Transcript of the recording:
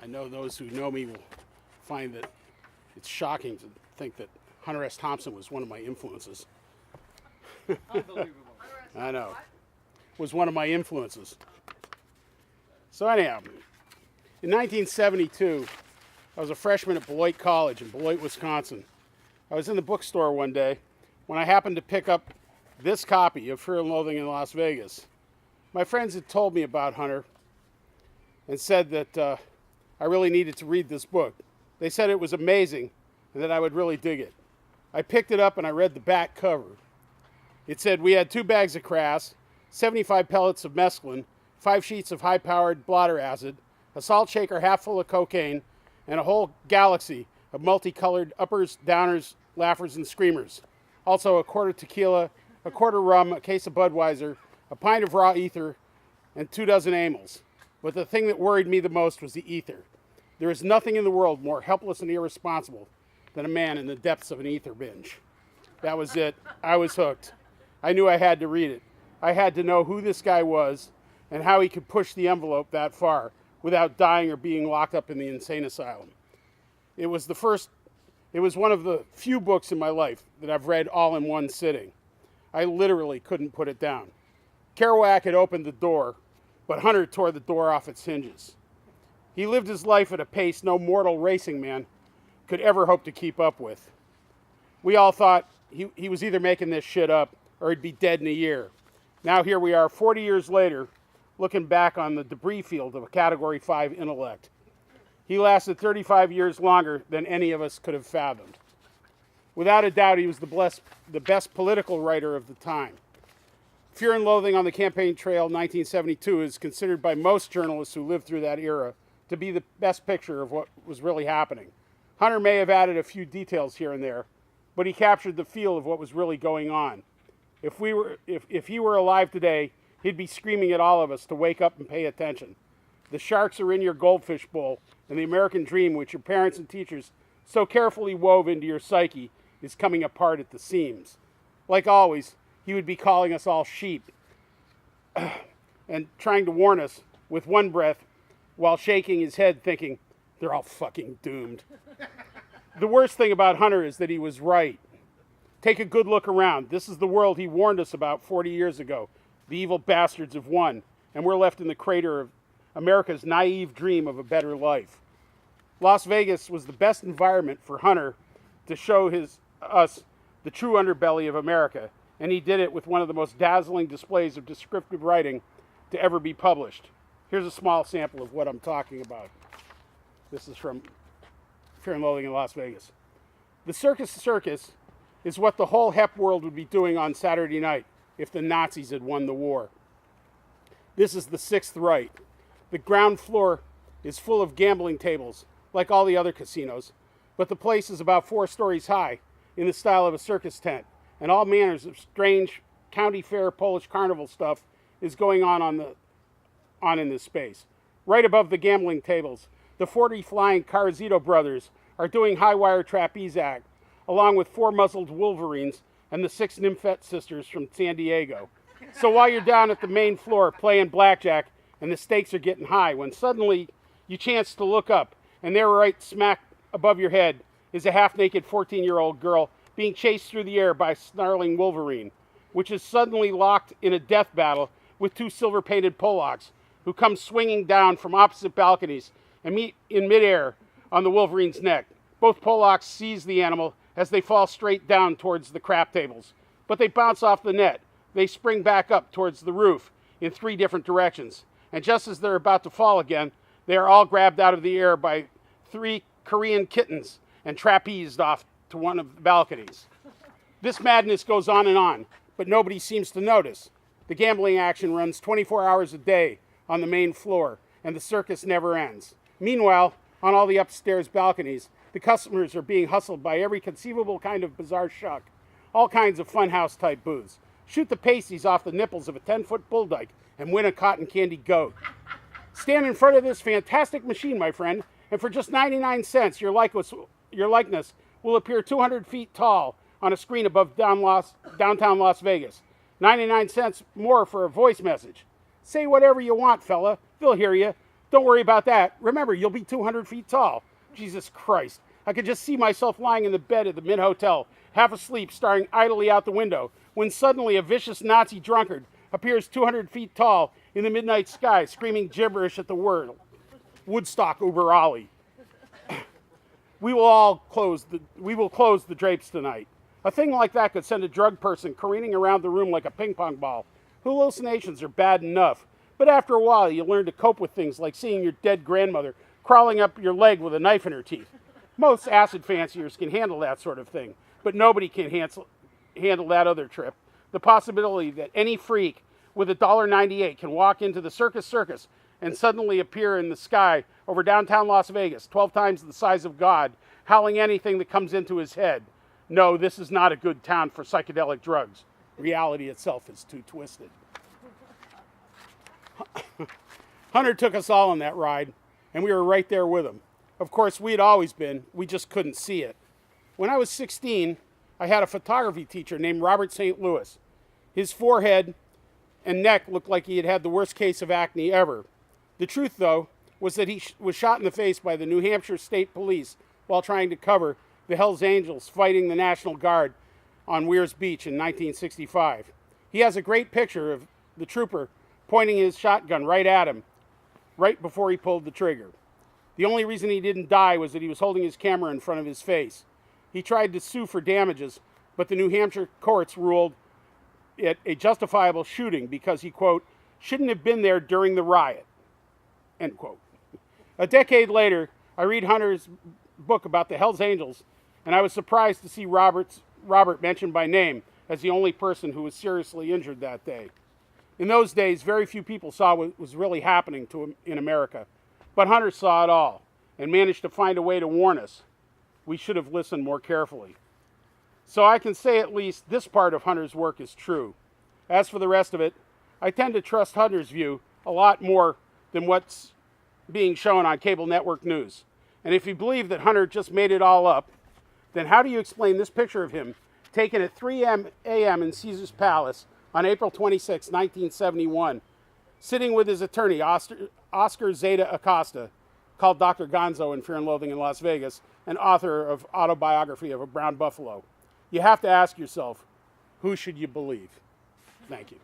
I know those who know me will find that it's shocking to think that Hunter S. Thompson was one of my influences. Unbelievable. I know. Was one of my influences. So anyhow, in 1972, I was a freshman at Beloit College in Beloit, Wisconsin. I was in the bookstore one day when I happened to pick up this copy of Fear and Loathing in Las Vegas. My friends had told me about Hunter and said that I really needed to read this book. They said it was amazing and that I would really dig it. I picked it up and I read the back cover. It said we had 2 bags of crass, 75 pellets of mescaline, 5 sheets of high-powered blotter acid, a salt shaker half full of cocaine, and a whole galaxy of multicolored uppers, downers, laughers, and screamers. Also a quarter tequila, a quarter rum, a case of Budweiser, a pint of raw ether, and 2 dozen amyls. But the thing that worried me the most was the ether. There is nothing in the world more helpless and irresponsible than a man in the depths of an ether binge. That was it. I was hooked. I knew I had to read it. I had to know who this guy was and how he could push the envelope that far without dying or being locked up in the insane asylum. It was one of the few books in my life that I've read all in one sitting. I literally couldn't put it down. Kerouac had opened the door, but Hunter tore the door off its hinges. He lived his life at a pace no mortal racing man could ever hope to keep up with. We all thought he was either making this shit up or he'd be dead in a year. Now here we are 40 years later, looking back on the debris field of a Category 5 intellect. He lasted 35 years longer than any of us could have fathomed. Without a doubt, he was the best political writer of the time. Fear and Loathing on the Campaign Trail 1972 is considered by most journalists who lived through that era to be the best picture of what was really happening. Hunter may have added a few details here and there, but he captured the feel of what was really going on. If he were alive today, he'd be screaming at all of us to wake up and pay attention. The sharks are in your goldfish bowl, and the American dream, which your parents and teachers so carefully wove into your psyche, is coming apart at the seams. Like always, he would be calling us all sheep and trying to warn us with one breath while shaking his head thinking, they're all fucking doomed. The worst thing about Hunter is that he was right. Take a good look around. This is the world he warned us about 40 years ago. The evil bastards have won, and we're left in the crater of America's naive dream of a better life. Las Vegas was the best environment for Hunter to show us the true underbelly of America, and he did it with one of the most dazzling displays of descriptive writing to ever be published. Here's a small sample of what I'm talking about. This is from Fear and Loathing in Las Vegas. The circus is what the whole hep world would be doing on Saturday night if the Nazis had won the war. This is the Sixth Right. The ground floor is full of gambling tables, like all the other casinos, but the place is about 4 stories high, in the style of a circus tent, and all manners of strange county fair Polish carnival stuff is going on in this space. Right above the gambling tables, the 40 flying Carzito brothers are doing high wire trapeze act, along with 4 muzzled wolverines and the 6 Nymphette sisters from San Diego. So while you're down at the main floor playing blackjack and the stakes are getting high, when suddenly you chance to look up, and there right smack above your head is a half-naked 14-year-old girl being chased through the air by a snarling wolverine, which is suddenly locked in a death battle with 2 silver-painted Polacks who come swinging down from opposite balconies and meet in midair on the wolverine's neck. Both Polacks seize the animal as they fall straight down towards the crap tables, but they bounce off the net. They spring back up towards the roof in 3 different directions, and just as they're about to fall again, they are all grabbed out of the air by 3 Korean kittens and trapezed off to one of the balconies. This madness goes on, but nobody seems to notice. The gambling action runs 24 hours a day on the main floor, and the circus never ends. Meanwhile, on all the upstairs balconies, the customers are being hustled by every conceivable kind of bizarre shuck, all kinds of funhouse type booths. Shoot the pasties off the nipples of a 10-foot bull dyke and win a cotton candy goat. Stand in front of this fantastic machine, my friend, and for just 99 cents, your likeness will appear 200 feet tall on a screen above downtown Las Vegas. 99 cents more for a voice message. Say whatever you want, fella. They'll hear you. Don't worry about that. Remember, you'll be 200 feet tall. Jesus Christ. I could just see myself lying in the bed at the Mint Hotel, half asleep, staring idly out the window, when suddenly a vicious Nazi drunkard appears 200 feet tall in the midnight sky, screaming gibberish at the word, Woodstock Uber Ali. We will close the drapes tonight. A thing like that could send a drug person careening around the room like a ping pong ball. Hallucinations are bad enough, but after a while you learn to cope with things like seeing your dead grandmother crawling up your leg with a knife in her teeth. Most acid fanciers can handle that sort of thing, but nobody can handle that other trip. The possibility that any freak with $1.98 can walk into the circus and suddenly appear in the sky over downtown Las Vegas, 12 times the size of God, howling anything that comes into his head. No, this is not a good town for psychedelic drugs. Reality itself is too twisted. Hunter took us all on that ride, and we were right there with him. Of course, we had always been, we just couldn't see it. When I was 16, I had a photography teacher named Robert St. Louis. His forehead and neck looked like he had had the worst case of acne ever. The truth, though, was that he was shot in the face by the New Hampshire State Police while trying to cover the Hells Angels fighting the National Guard on Weirs Beach in 1965. He has a great picture of the trooper pointing his shotgun right at him, right before he pulled the trigger. The only reason he didn't die was that he was holding his camera in front of his face. He tried to sue for damages, but the New Hampshire courts ruled it a justifiable shooting because he, quote, shouldn't have been there during the riot, end quote. A decade later, I read Hunter's book about the Hells Angels, and I was surprised to see Robert mentioned by name as the only person who was seriously injured that day. In those days, very few people saw what was really happening to him in America, but Hunter saw it all and managed to find a way to warn us. We should have listened more carefully. So I can say at least this part of Hunter's work is true. As for the rest of it, I tend to trust Hunter's view a lot more than what's being shown on cable network news. And if you believe that Hunter just made it all up, then how do you explain this picture of him taken at 3 a.m. in Caesar's Palace on April 26, 1971, sitting with his attorney, Oscar Zeta Acosta, called Dr. Gonzo in Fear and Loathing in Las Vegas, and author of Autobiography of a Brown Buffalo? You have to ask yourself, who should you believe? Thank you.